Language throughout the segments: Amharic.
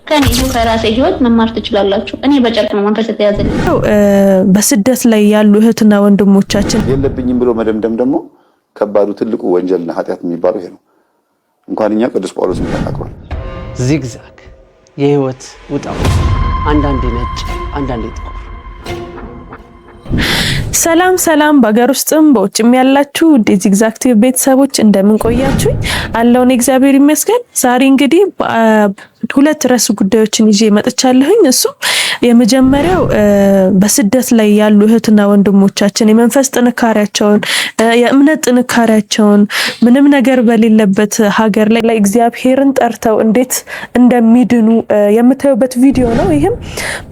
ከኔ ከራሴ ህይወት መማር ትችላላችሁ። እኔ በጨርቅ ነው መንፈስ የተያዘልኝ። በስደት ላይ ያሉ እህትና ወንድሞቻችን የለብኝም ብሎ መደምደም ደግሞ ከባዱ ትልቁ ወንጀልና ኃጢአት የሚባለው ይሄ ነው። እንኳን እኛ ቅዱስ ጳውሎስ ተናግሯል። ዚግዛግ የህይወት ውጣ አንዳንዴ ነጭ አንዳንዴ ጥቁር። ሰላም ሰላም፣ በአገር ውስጥም በውጭም ያላችሁ ውድ ዚግዛግ ቲቪ ቤተሰቦች እንደምን ቆያችሁ? አለውን እግዚአብሔር ይመስገን። ዛሬ እንግዲህ ሁለት ርዕሰ ጉዳዮችን ይዤ መጥቻለሁኝ። እሱ የመጀመሪያው በስደት ላይ ያሉ እህትና ወንድሞቻችን የመንፈስ ጥንካሬያቸውን የእምነት ጥንካሬያቸውን ምንም ነገር በሌለበት ሀገር ላይ እግዚአብሔርን ጠርተው እንዴት እንደሚድኑ የምታዩበት ቪዲዮ ነው። ይሄም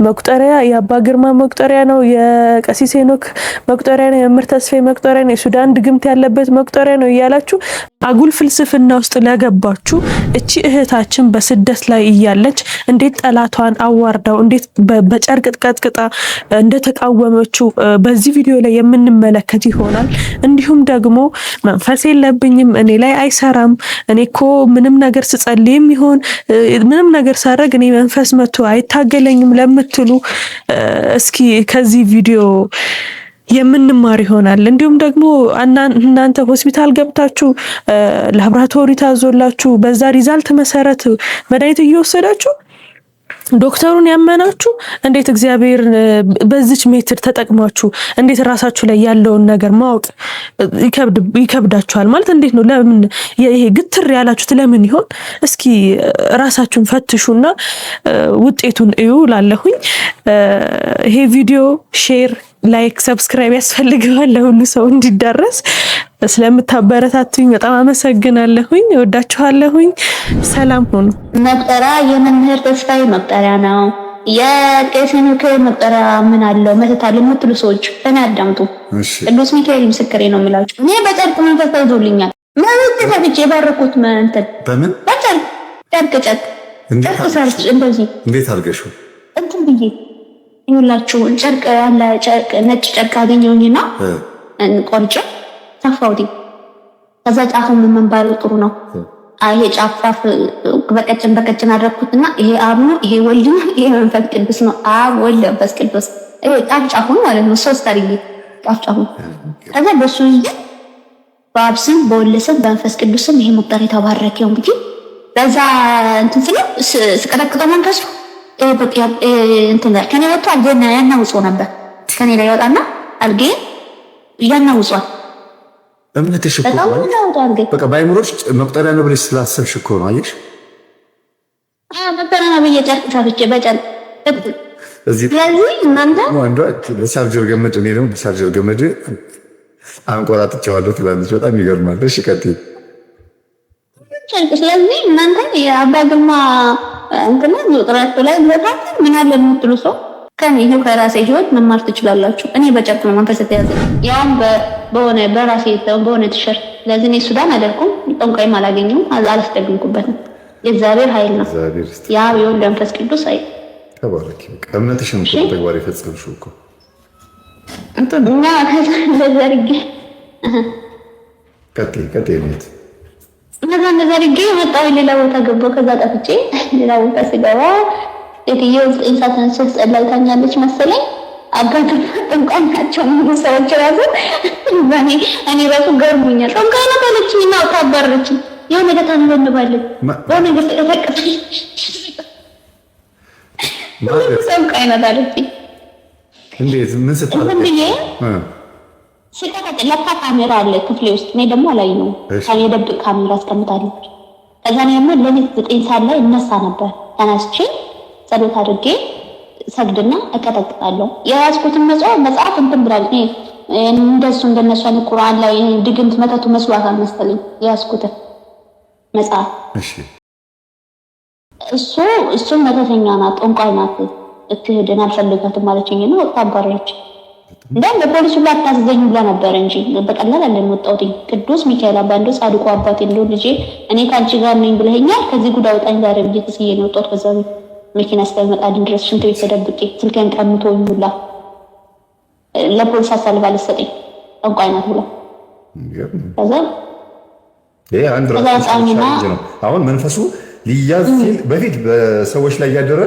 መቁጠሪያ የአባ ግርማ መቁጠሪያ ነው፣ የቀሲስ ሄኖክ መቁጠሪያ ነው፣ የመምህር ተስፋዬ መቁጠሪያ ነው፣ የሱዳን ድግምት ያለበት መቁጠሪያ ነው እያላችሁ አጉል ፍልስፍና ውስጥ ለገባችሁ እቺ እህታችን በስደት ላይ እያለች እንዴት ጠላቷን አዋርዳው እንዴት በጨርቅ ቀጥቅጣ እንደተቃወመችው በዚህ ቪዲዮ ላይ የምንመለከት ይሆናል። እንዲሁም ደግሞ መንፈስ የለብኝም እኔ ላይ አይሰራም፣ እኔኮ ምንም ነገር ስጸልይም ይሁን ምንም ነገር ሳደርግ እኔ መንፈስ መጥቶ አይታገለኝም ለምትሉ እስኪ ከዚህ ቪዲዮ የምንማር ይሆናል። እንዲሁም ደግሞ እናንተ ሆስፒታል ገብታችሁ ላብራቶሪ ታዞላችሁ በዛ ሪዛልት መሰረት መድኃኒት እየወሰዳችሁ ዶክተሩን ያመናችሁ እንዴት እግዚአብሔር በዚች ሜትር ተጠቅማችሁ እንዴት ራሳችሁ ላይ ያለውን ነገር ማወቅ ይከብዳችኋል ማለት እንዴት ነው? ለምን ይሄ ግትር ያላችሁት ለምን ይሆን? እስኪ ራሳችሁን ፈትሹና ውጤቱን እዩ ላለሁኝ። ይሄ ቪዲዮ ሼር፣ ላይክ፣ ሰብስክራይብ ያስፈልገዋል ለሁሉ ሰው እንዲዳረስ። ስለምታበረታቱኝ በጣም አመሰግናለሁኝ። እወዳችኋለሁኝ። ሰላም ሁኑ። መቁጠሪያ የመምህር ተስፋዬ መቁጠሪያ ነው። የቄስ ሄኖክ መቁጠሪያ ምን አለው መተት አለ የምትሉ ሰዎች እኔ አዳምጡ። ቅዱስ ሚካኤል ምስክሬ ነው የምላችሁ። እኔ በጨርቅ መንፈስ ተይዞልኛል። ማለት ተፈጭ የባረኩት እንትን በምን ጨርቅ ሰርች እንደዚህ እንዴት አድርገሽው እንትን ብዬ ይኸውላችሁ ጨርቅ ያለ ጨርቅ ነጭ ጨርቅ አገኘሁኝና ቆርጬ ተፋውዲ ከዛ ጫፉ ምን ባለው ጥሩ ነው። ይሄ ጫፍ በቀጭን አደረኩትና ይሄ አብ ነው፣ ይሄ ወልድ ነው፣ ይሄ መንፈስ ቅዱስ ነው። አብ ወልድ መንፈስ ቅዱስ ይሄ ጫፉ ማለት ነው። ሶስት አድርጌ ጫፉ ከዛ በሱ ይሄ በአብ ስም በወልድ ስም በመንፈስ ቅዱስ ስም ይሄ መቁጠሪያ የተባረከ ነው። እንግዲህ በዛ እንትን ስቀጠቅጠው መንፈሱ በቃ እንትን ከኔ ወጥቶ አልገና ያናውጾ ነበር። ከኔ ላይ ወጣና አልጌ ያናውጿል። እምነትሽ እኮ በቃ ባይምሮሽ መቁጠሪያ ነው ብለሽ ስላሰብሽ እኮ ነው። አየሽ መቁጠሪያ ነው ብዬ ጨርቅ ሳፍቼ በጨርቅ እዚህ እናንተ ወንዶ በቻርጀር ገመድ እኔ ደግሞ በቻርጀር ገመድ አንቆራጥቼዋለሁ ትላለች። በጣም ይገርማል። እሺ ቀጥይ ጨርቅ። ስለዚህ እናንተ የአባ ግርማ እንትና መቁጠሪያቸው ላይ ለታም ምን አለ የምትሉ ሰው ከኔ ከራሴ ህይወት መማር ትችላላችሁ። እኔ በጨርቅ ነው መንፈስ የተያዘልኝ። ያም በሆነ በራሴ በሆነ ቲሸርት። ስለዚህ እኔ ሱዳን አደርኩም ጠንቋይም አላገኘሁም አላስደግምኩበትም። የእግዚአብሔር ኃይል ነው። ያ የወልድ መንፈስ ቅዱስ ኃይል ተባረክ። እምነትሽን እኮ ተግባር የፈጸምሽው እኮ እና ከዛ እንደዘርጌ ቀጥይ እንደዛ አድርጌ መጣሁ። ሌላ ቦታ ገባሁ። ከዛ ጠፍቼ ሌላ ቦታ ስገባ የትየው እንሳተን ሶስት ጸላይታኛለች መሰለኝ። አባቱ ጠንቋይ ናቸው ሰዎች ራሱ እኔ ራሱ ገርሞኛል። ጠንቋይ ነው ካለችኝ እና ታባረችኝ። የሆነ ነገር ታንበንባለች የሆነ ነገር ተቀፈች ጠንቋይ ናት አለችኝ። እንዴት ምን ስትል ሲቀጥል ለካ ካሜራ አለ ክፍሌ ውስጥ። እኔ ደግሞ አላየሁም። የደብቅ ካሜራ አስቀምጣለች። ከዛ እኔ ደግሞ ለሊት 9 ሰዓት ላይ እነሳ ነበር። ተነስቼ ጸሎት አድርጌ ሰግድና እቀጠቅጣለሁ። የያዝኩትን መጽሐፍ እንትን ብላለች። እንደሱ እንደነሱ አይነት ቁርአን ላይ ድግምት መተቱ መስዋዕት መሰለኝ የያዝኩትን መጽሐፍ። እሱ መተተኛ ናት፣ ጠንቋይ ናት፣ እትሄድን አልፈልጋትም ማለችኝ ነው ታባሪያች። እንደውም ለፖሊስ ሁሉ አታዘኝ ብላ ነበር እንጂ በቀላል አለን ወጣሁት። ቅዱስ ሚካኤል አባንዶ ጻድቁ አባቴ እንደው ልጄ እኔ ካንቺ ጋር ነኝ ብለኸኛል፣ ከዚህ ጉድ አውጣኝ ዛሬ ብዬ ተስዬ ነው ወጣሁት። ከዛ መኪና እስከመጣልኝ ድረስ ሽንት ቤት ተደብቄ ስልኬን ቀምቶኝ ሁላ ለፖሊስ አሳልፋ ልትሰጠኝ ጠንቋይ ናት ብላ ከዛ አንድ ራሱ አሁን መንፈሱ ሊያዝ ሲል በፊት በሰዎች ላይ እያደረ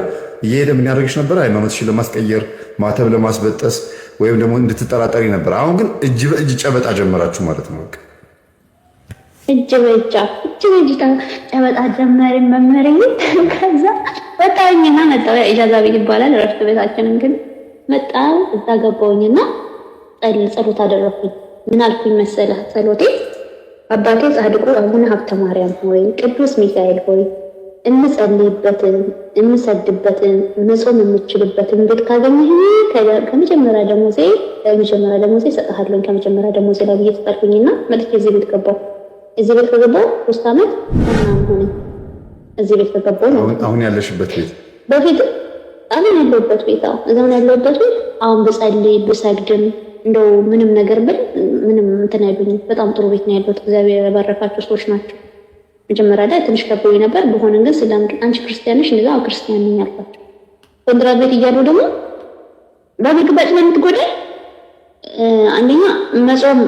እየሄደ ምን ያደርግሽ ነበር? ሃይማኖትሽን ለማስቀየር ማተብ ለማስበጠስ ወይም ደግሞ እንድትጠራጠሪ ነበር። አሁን ግን እጅ በእጅ ጨበጣ ጀመራችሁ ማለት ነው። በቃ እጅ በእጅ ጨበጣ ጀመርን መመረኝ። ከዛ ወጣኝና መጣሁ። ኢጃዛ ቤት ይባላል እረፍት ቤታችንን ግን መጣሁ። እዛ ገባሁኝና ጸሎት አደረኩኝ። ምን አልኩኝ መሰለህ? ጸሎቴ አባቴ ጻድቁ አቡነ ሀብተ ማርያም ሆይ፣ ቅዱስ ሚካኤል ሆይ እንጸልይበትን እንሰድበትን መጾም የምችልበትን ቤት ካገኘህ ከመጀመሪያ ደሞዜ እሰጥሃለሁ ከመጀመሪያ ደሞዜ ላይ ብዬ ተጣልኩኝና መጥቼ እዚህ ቤት ገባሁ። እዚህ ቤት ከገባሁ 3 ዓመት ምናምን ሆነ። እዚህ ቤት ከገባሁ ነው። አሁን ያለሽበት ቤት በፊት አሁን ያለሁበት ቤት እዛውን ያለሁበት ቤት አሁን ብጸልይ ብሰግድም እንደው ምንም ነገር ብል ምንም እንትን አይሉኝም። በጣም ጥሩ ቤት ነው ያለሁት። እግዚአብሔር የባረካቸው ሰዎች ናቸው። መጀመሪያ ላይ ትንሽ ከበውኝ ነበር። በሆነን ግን ስለምን አንቺ ክርስቲያን ነሽ? እንደዛ ክርስቲያን ነኝ አልኳቸው። ኮንትራት ቤት እያሉ ደግሞ በምግብ ስለምትጎዳኝ አንደኛ መጾም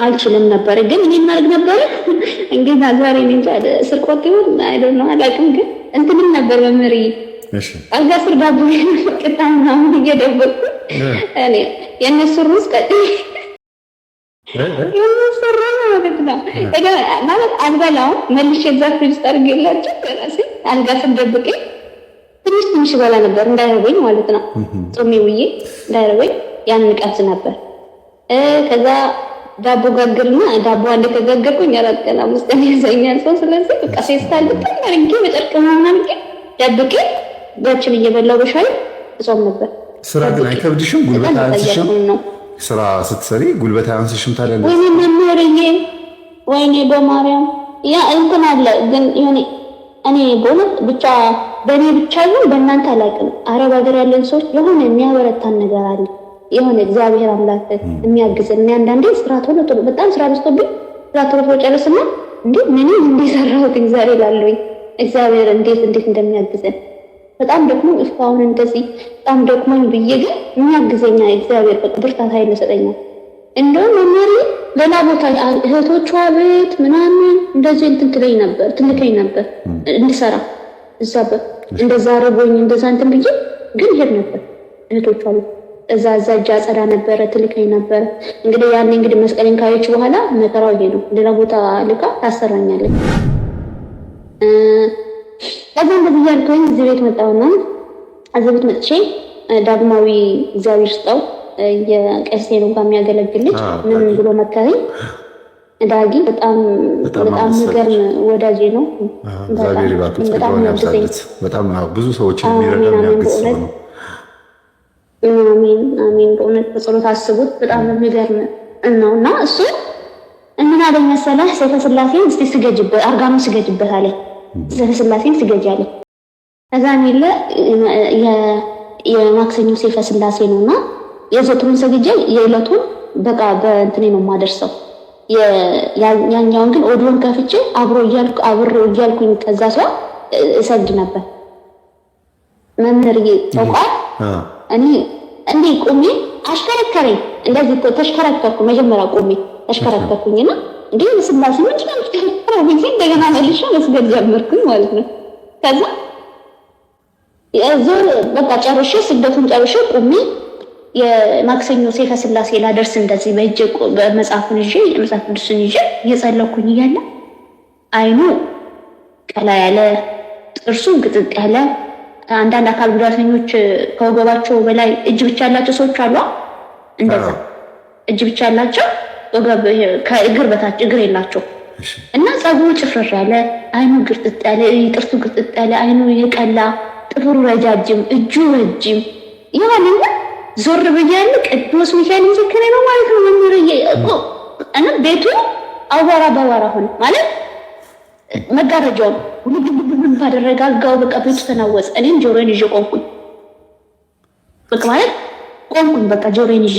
አልችልም ነበር። ግን እኔ ማድረግ ነበር እንግዲህ ዛሬ ነኝ ታዲያ ስርቆት ይሁን አይደል ነው አላውቅም። ግን እንትንም ነበር መምሪ አልጋ ስር ዳቦ ቅጣ ምናምን እየደበቅኩ እኔ የእነሱ ሩዝ የእነሱ ሩዝ ማለት ነው ማለት አልበላውም። መልሼ እዛ ፍሪጅ ውስጥ አድርጌላቸው በራሴ አልጋ ስር ደብቄ ትንሽ በላ ነበር እንዳይረበኝ ማለት ነው። ጾሜ ውዬ እንዳይረበኝ ያንን ቀምስ ነበር። ከዛ ዳቦ ጋግርና ዳቦ አንዴ ከጋገርኩኝ 4 ቀን 5 ቀን ይዘኛል ሰው። ስለዚህ በቃ ፌስታል በጣም አድርጌ በጨርቅ ምናምን አድርጌ ደብቄ ጋችን እየበላው በሻይ እጾም ነበር። ስራ ግን አይከብድሽም? ጉልበት አያንስሽም? ስራ ስትሰሪ ጉልበት አያንስሽም? ታዲያ ወይኔ መምህርዬ፣ ወይኔ በማርያም ያ እንትን አለ። ግን ይሁን እኔ በእውነት ብቻ በእኔ ብቻ ይሁን በእናንተ አላውቅም። አረብ ሀገር ያለን ሰዎች የሆነ የሚያበረታን ነገር አለ። የሆነ እግዚአብሔር አምላክ የሚያግዘን። እኔ አንዳንዴ ስራ ቶሎ በጣም ስራ በዝቶብኝ ስራ ቶሎ ጨርስና እንዴ ምንም እንደሰራሁት እግዚአብሔር ላለኝ እግዚአብሔር እንዴት እንደሚያግዘን በጣም ደግሞ እስካሁን እንደዚህ በጣም ደክሞኝ ብዬ ግን የሚያግዘኛ እግዚአብሔር በቃ ብርታት ኃይል ይሰጠኛል። እንደውም መማሪ ሌላ ቦታ እህቶቿ ቤት ምናምን እንደዚህ ትልከኝ ነበር እንድሰራ እዛ እንደዛ አረቦኝ እንደዛ እንትን ብዬ ግን ሄድ ነበር እህቶቿ ቤት እዛ እጅ አጸዳ ነበረ ትልከኝ ነበር። እንግዲህ ያኔ መስቀሌን ካየች በኋላ መከራው ይሄ ነው። ሌላ ቦታ ልካ ታሰራኛለች። ከዛ እንደዚህ እያልኩኝ እዚህ ቤት መጣሁና እዚህ ቤት መጥቼ ዳግማዊ እግዚአብሔር ስጠው የቀሴ ነው ጋር የሚያገለግል ልጅ ምን ብሎ መከረኝ። ዳጊ በጣም የሚገርም ወዳጄ ነው። በጣም ብዙ ሰዎች የሚረዳ የሚያግዝ ነው። አሜን። በእውነት በጸሎት አስቡት። በጣም የሚገርም ነውና እሱ ምን አለኝ መሰለህ? ሰይፈ ስላሴን እስቲ ስገጅበት አርጋኑ ስገጅበት አለኝ። ሰይፈ ስላሴን ስገጅ አለኝ። ከዛ ሚለ የማክሰኞ ሰይፈ ስላሴ ነውና የዘቱን ሰግጄ የዕለቱን በቃ በእንትኔ ነው የማደርሰው። ያኛውን ግን ኦዲዮን ከፍቼ አብሮ እያልኩኝ ከዛ ሰው እሰግድ ነበር። መምህርዬ ተቋል እኔ እንዴ ቆሜ አሽከረከረኝ። እንደዚህ ተሽከረከርኩ። መጀመሪያ ቆሜ ተሽከረከርኩኝና እንዴ ስላሴ ምንድን ነው ተሽከረከረው ብዬ እንደገና መልሼ መስገድ ጀመርኩኝ ማለት ነው። ከዛ የዞር በቃ ጨርሼ ስግደቱን ጨርሼ ቆሜ የማክሰኞ ሰይፈ ስላሴ ላደርስ እንደዚህ በእጄ በመጽሐፉን ይዤ የመጽሐፍ ቅዱስን ይዤ እየጸለኩኝ እያለ አይኑ ቀላ ያለ ጥርሱ ግጥጥ ያለ አንዳንድ አካል ጉዳተኞች ከወገባቸው በላይ እጅ ብቻ ያላቸው ሰዎች አሉ። እንደዛ እጅ ብቻ ያላቸው ወገብ ከእግር በታች እግር የላቸው እና ጸጉሩ ጭፍርር ያለ አይኑ ግጥጥ ያለ ጥርሱ ግጥጥ ያለ አይኑ የቀላ ጥፍሩ ረጃጅም እጁ ረጅም ይሆን እንዴ ዞር ብያለ ቅዱስ ሚካኤል ምስክሬ ነው ማለት ነው። መምህርዬ እኮ እና ቤቱ አዋራ በአዋራ ሆነ ማለት መጋረጃው ሁሉ ባደረገ አልጋው በቃ ቤቱ ተናወጸ። እኔም ጆሮዬን ይዤ ቆምኩኝ። በቃ ማለት ቆምኩኝ። በቃ ጆሮዬን ይዤ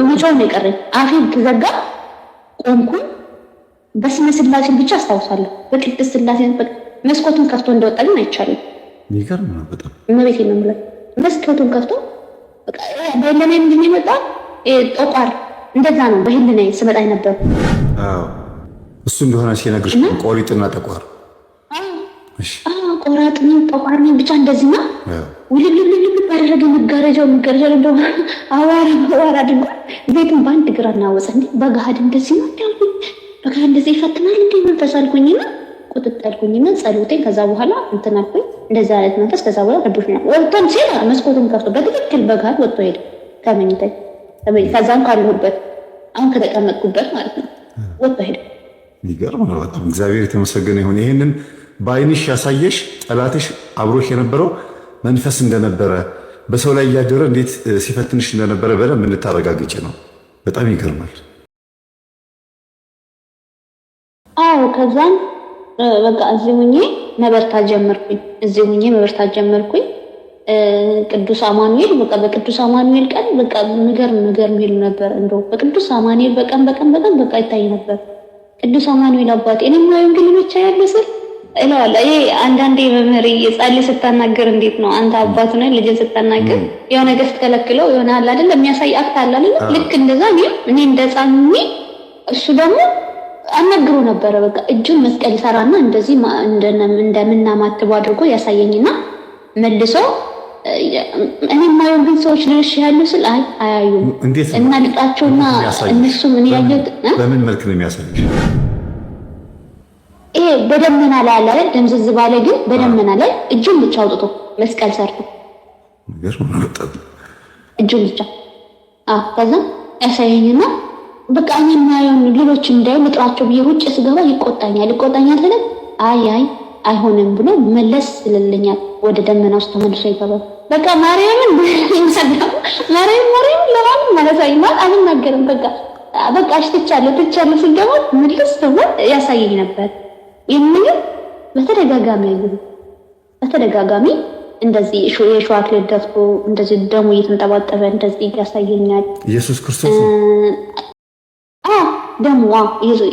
መጮህ ነው የቀረኝ። አፌን ተዘጋ። ቆምኩኝ። በስመ ስላሴን ብቻ አስታውሳለሁ። በቅድስት ስላሴን በቃ መስኮቱን ከፍቶ እንደወጣ ግን አይቻልም። ይገርም ነው በጣም እመቤቴ ነው የምለው። መስኮቱን ከፍቶ በቃ በህልናዬ ምንድን ነው የመጣው ጠቋር እንደዛ ነው በህልናዬ ስመጣ ነበር። አዎ እሱ እንደሆነ ሲነግርሽ ቆሪጥና ጠቋር ቆራጥኝ ጠቋርኝ ብቻ እንደዚህ ነው። ውልልልልል ባደረገ መጋረጃው እንደው አዋራ ድንኳ ቤቱን በአንድ ግራ እናወፀ እንዴ በገሃድ እንደዚህ ነው ያልኩኝ። በገሃድ እንደዚህ ይፈትናል እንዴ መንፈስ አልኩኝና ቁጥጥ አልኩኝና ጸሎቴን ከዛ በኋላ እንትን አልኩኝ። እንደዛ አይነት መንፈስ ከዛ በኋላ ቅዱስና ወጥቶን ሲል መስኮቱን ከፍቶ በትክክል በገሃድ ወጥቶ ሄደ ከመኝታዬ ከዛም ካለሁበት አሁን ከተቀመጥኩበት ማለት ነው ወጥቶ ሄደ። ይገርም ነው በጣም እግዚአብሔር የተመሰገነ ይሁን። ይሄንን በአይንሽ ያሳየሽ ጠላትሽ አብሮሽ የነበረው መንፈስ እንደነበረ በሰው ላይ እያደረ እንዴት ሲፈትንሽ እንደነበረ በደንብ እንድታረጋግጭ ነው። በጣም ይገርማል። አዎ ከዛም በቃ እዚህ ሁኜ መበርታት ጀመርኩኝ። ቅዱስ አማኑኤል በቃ በቅዱስ አማኑኤል ቀን በቃ ምገርም ይሉ ነበር። እንደው በቅዱስ አማኑኤል በቀን በቃ ይታይ ነበር። ቅዱስ አማኑኤል አባቴ እኔ ማየው ግን ብቻ ያለስል እላለሁ። ይሄ አንዳንዴ መምህር የጻሊ ስታናገር እንዴት ነው አንተ አባት ነህ ልጅ ስታናገር የሆነ ነገር ስትከለክለው የሆነ አለ አይደል የሚያሳይ አክት አለ አይደል? ልክ እንደዛ እኔ እንደጻንኝ እሱ ደግሞ አናግሮ ነበረ። በቃ እጁን መስቀል ይሰራና እንደዚህ እንደምናማትበው አድርጎ ያሳየኝና መልሶ እኔ ማየው ግን ሰዎች ልሽ ያሉ ስል አያዩም እና ልጣቸውና እነሱ ምን ያዩት በምን መልክ ነው የሚያሳይሽ? ይሄ በደመና ላይ አለ አይደል? ደምዝዝ ባለ ግን በደመና ላይ እጁን ብቻ አውጥቶ መስቀል ሰርቶ እጁን ብቻ ከዛ ያሳየኝና በቃ እኔ ማየውን ሌሎች እንዳዩ ልጥራቸው ብዬ ውጭ ስገባ ይቆጣኛል አይደል? አይሆንም ብሎ መለስ ይልልኛል። ወደ ደመና ውስጥ ተመልሶ ይገባል። በቃ ማርያምን ለማንም ማለት አይማል አልናገርም። በቃ ትቻለሁ ሲገባ መልስ ተብሎ ያሳየኝ ነበር። ይህንን በተደጋጋሚ እንደዚህ የሸዋ አክሊል ደፍቶ እንደዚህ ደሙ እየተንጠባጠበ እንደዚህ ያሳየኛል። ኢየሱስ ክርስቶስ ደሙ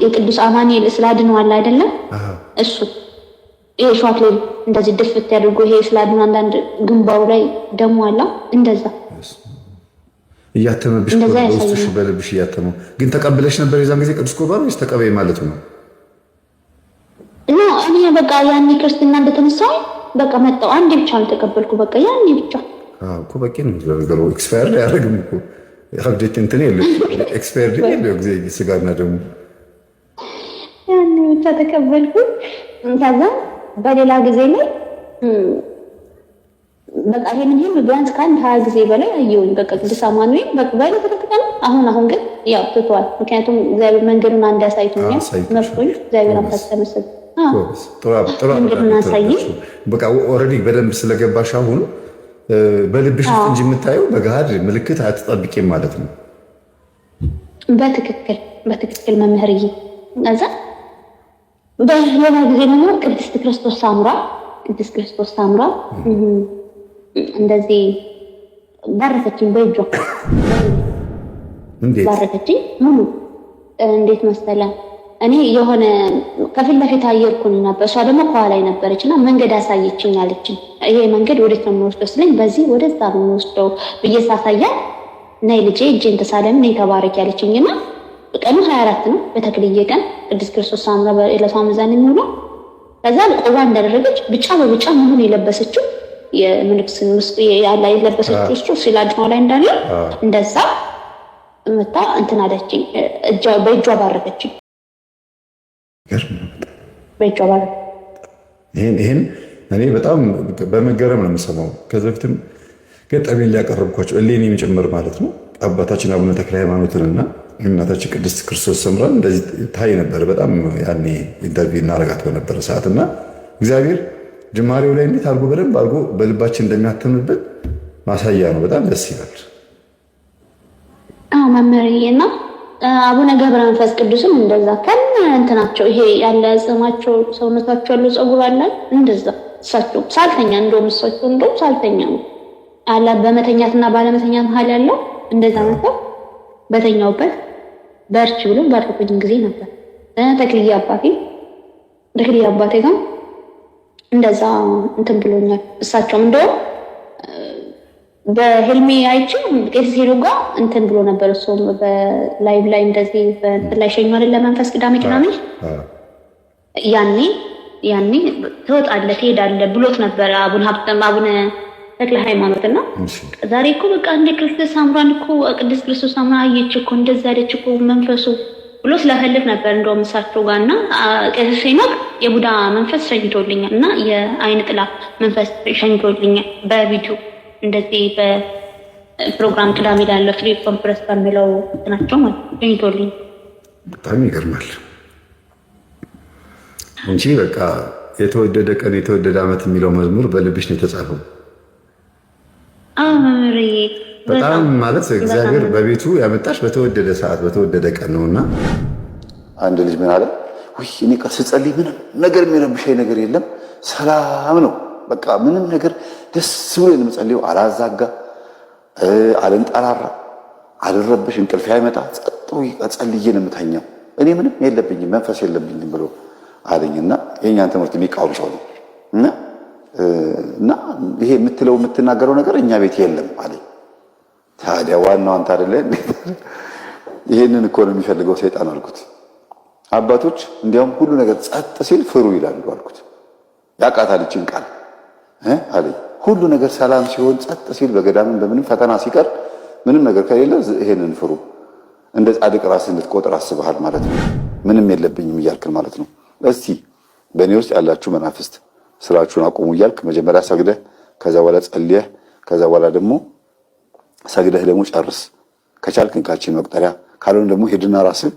የቅዱስ አማኑኤል ስላድነዋል አይደለም እሱ የሸዋ አክሊል እንደዚህ ድፍት ያድርጎ ይሄ ስላድነው አንዳንድ ግንባሩ ላይ ደሙ አለ እንደዛ እያተመብሽ በውስጥሽ በልብሽ እያተመው ግን ተቀብለሽ ነበር የዛን ጊዜ ቅዱስ ቁርባን ወይስ ተቀበይ ማለት ነው? እኔ በቃ ያኔ ክርስትና እንደተነሳው በቃ መጣው አንዴ ብቻ ነው ተቀበልኩ። በቃ ያኔ ብቻ እኮ በቂ ነው። ነገሩ ኤክስፓየር ያደርግም እኮ ሀብዴት እንትን የለ ኤክስፓየር የለ ጊዜ ስጋና ደግሞ ያኔ ብቻ ተቀበልኩ። ከዛ በሌላ ጊዜ ላይ በቃ ይሄንን ቢያንስ ከአንድ 20 ጊዜ በላይ አየሁኝ። በቃ ቅዱስ አማኑኤል በቃ ባይለ ተከታተለ። አሁን ግን ያው ትቷል። ምክንያቱም እግዚአብሔር መንገዱን አንድ ያሳይቶኛል መፍቶኝ እግዚአብሔር አምላክ ተመስገን። በቃ ኦልሬዲ በደንብ ስለገባሽ አሁን በልብሽ ውስጥ እንጂ የምታየው በገሃድ ምልክት አትጠብቂም ማለት ነው። በትክክል መምህርዬ። ከዛ በሌላ ጊዜ ደግሞ ቅድስት ክርስቶስ ሳምራ እንደዚህ ባረከችኝ፣ በእጇ ባረከችኝ ሙሉ። እንዴት መሰለ እኔ የሆነ ከፊት ለፊት አየርኩኝ ነበር፣ እሷ ደግሞ ከኋላ ነበረች እና መንገድ አሳየችኝ አለችኝ። ይሄ መንገድ ወዴት ነው የሚወስደው ስለኝ በዚህ ወደዛ ነው የሚወስደው ብዬ ሳሳያት ነይ ልጄ እጄን ተሳለም ነይ ተባረክ ያለችኝና ቀኑ 24 ነው በተክልዬ ቀን ቅድስት ክርስቶስ ሳምራ በዕለቷ መዛን የሚውለው። ከዛ ቆባ እንዳደረገች ብቻ በብጫ ምኑን የለበሰችው የምንክስን ውስጥ ያላ የለበሰችው እሱ ሲላድኖ ላይ እንዳለ እንደዛ መታ እንትን አለችኝ። በእጇ ባረከችኝ። ይህን እኔ በጣም በመገረም ነው የምሰማው። ከዚህ በፊትም ገጠሜን ሊያቀረብኳቸው እሌኒም ጭምር ማለት ነው አባታችን አቡነ ተክለ ሃይማኖትንና እናታችን ቅድስት ክርስቶስ ሰምራን እንደዚህ ታይ ነበር። በጣም ያኔ ኢንተርቪው እናረጋት በነበረ ሰዓት እና እግዚአብሔር ጅማሬው ላይ እንዴት አድርጎ በደንብ አድርጎ በልባችን እንደሚያተምብን ማሳያ ነው። በጣም ደስ ይላል። መምህርዬና አቡነ ገብረ መንፈስ ቅዱስም እንደዛ ከነ እንትናቸው ይሄ ያለ ጽማቸው ሰውነታቸው ያለው ፀጉር አለ እንደዛ እሳቸው ሳልተኛ እንደውም ሳልተኛ ነው አላ በመተኛትና ባለመተኛት መሀል ያለው እንደዛ ነበር። በተኛውበት በርች ብሎ ባረኩኝ ጊዜ ነበር። ተክልዬ አባቴ ጋር እንደዛ እንትን ብሎኛል። እሳቸውም እንደውም በህልሜ አይቼው ቄስ ሄዶ ጋር እንትን ብሎ ነበር። እሱም በላይቭ ላይ እንደዚህ በእንትን ላይ ሸኙ አይደል ለመንፈስ ቅዳሜ ያኔ ያኔ ትወጣለህ ትሄዳለህ ብሎት ነበር አቡነ ተክለ ሃይማኖትና ዛሬ እኮ በቃ እንደ ክርስቶስ ሳምራን እኮ ቅድስት ክርስቶስ ሳምራ አየች እኮ እንደዛ አለች እኮ መንፈሱ ብሎ ስለፈልግ ነበር እንደውም እሳቸው ጋርና ቀሲስ ሄኖክ የቡዳ መንፈስ ሸኝቶልኛል እና የአይን ጥላ መንፈስ ሸኝቶልኛል በቪዲዮ እንደዚህ በፕሮግራም ቅዳሜ ላለው ፍሪ ኮንፈረንስ በሚለው ናቸው ማለት ሸኝቶልኝ። በጣም ይገርማል እንጂ በቃ የተወደደ ቀን የተወደደ ዓመት የሚለው መዝሙር በልብሽ ነው የተጻፈው። በጣም ማለት እግዚአብሔር በቤቱ ያመጣሽ በተወደደ ሰዓት በተወደደ ቀን ነውና አንድ ልጅ ምን አለ፣ ወይ እኔ ስጸልይ ምንም ነገር የሚረብሸኝ ነገር የለም፣ ሰላም ነው በቃ ምንም ነገር ደስ ብሎ የምጸልየው፣ አላዛጋ፣ አልንጠራራ፣ አልረብሽ፣ እንቅልፍ አይመጣ፣ ጸጥ ጸልዬ ነው የምተኛው፣ እኔ ምንም የለብኝም መንፈስ የለብኝም ብሎ አለኝና የኛን ትምህርት የሚቃወም ሰው ነው እና ይሄ የምትለው የምትናገረው ነገር እኛ ቤት የለም አለኝ። ታዲያ ዋናው አንተ አይደለ? ይሄንን እኮ ነው የሚፈልገው ሰይጣን አልኩት። አባቶች እንዲያውም ሁሉ ነገር ጸጥ ሲል ፍሩ ይላሉ አልኩት። ያቃታል እቺን ቃል አለኝ። ሁሉ ነገር ሰላም ሲሆን ጸጥ ሲል በገዳምን በምንም ፈተና ሲቀር ምንም ነገር ከሌለ ይሄንን ፍሩ፣ እንደ ጻድቅ ራስህን እንድትቆጥር አስበሃል ማለት ነው። ምንም የለብኝም እያልክ ማለት ነው። እስቲ በእኔ ውስጥ ያላችሁ መናፍስት ስራችሁን አቁሙ እያልክ መጀመሪያ ሰግደህ ከዛ በኋላ ጸልየህ ከዛ በኋላ ደግሞ ሰግደህ ደግሞ ጨርስ። ከቻልክ እንካችን መቁጠሪያ ካልሆነ ደግሞ ሄድና ራስህ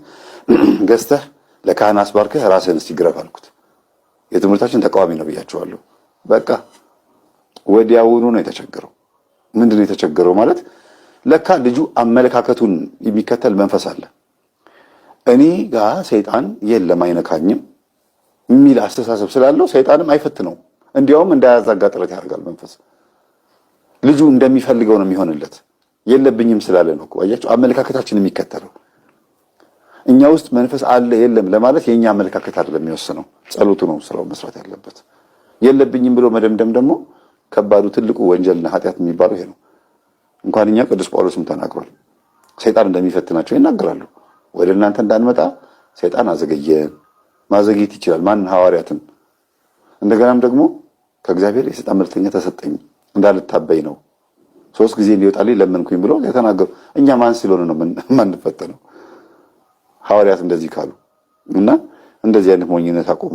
ገዝተህ ለካህን አስባርከህ ራስህን እስቲ ግረፍ አልኩት። የትምህርታችን ተቃዋሚ ነው ብያቸዋለሁ። በቃ ወዲያውኑ ነው የተቸገረው። ምንድነው የተቸገረው ማለት ለካ ልጁ አመለካከቱን የሚከተል መንፈስ አለ። እኔ ጋር ሰይጣን የለም አይነካኝም የሚል አስተሳሰብ ስላለው ሰይጣንም አይፈትነው፣ እንዲያውም እንዳያዛጋ ጥረት ያደርጋል። መንፈስ ልጁ እንደሚፈልገው ነው የሚሆንለት። የለብኝም ስላለ ነው እኮ አያችሁ፣ አመለካከታችን የሚከተለው። እኛ ውስጥ መንፈስ አለ የለም ለማለት የኛ አመለካከት አይደለም የሚወስነው፣ ጸሎቱ ነው ስራው መስራት ያለበት። የለብኝም ብሎ መደምደም ደግሞ ከባዱ ትልቁ ወንጀልና ኃጢአት የሚባለው ይሄ ነው። እንኳን እኛ ቅዱስ ጳውሎስም ተናግሯል። ሰይጣን እንደሚፈትናቸው ይናገራሉ። ወደ እናንተ እንዳንመጣ ሰይጣን አዘገየን። ማዘግየት ይችላል ማን ሐዋርያትን። እንደገናም ደግሞ ከእግዚአብሔር የሰይጣን መልእክተኛ ተሰጠኝ እንዳልታበይ ነው 3 ጊዜ እንዲወጣልኝ ለመንኩኝ ብሎ የተናገሩ። እኛ ማን ስለሆነ ነው ማንፈተነው? ሐዋርያት እንደዚህ ካሉ እና እንደዚህ አይነት ሞኝነት አቆሙ።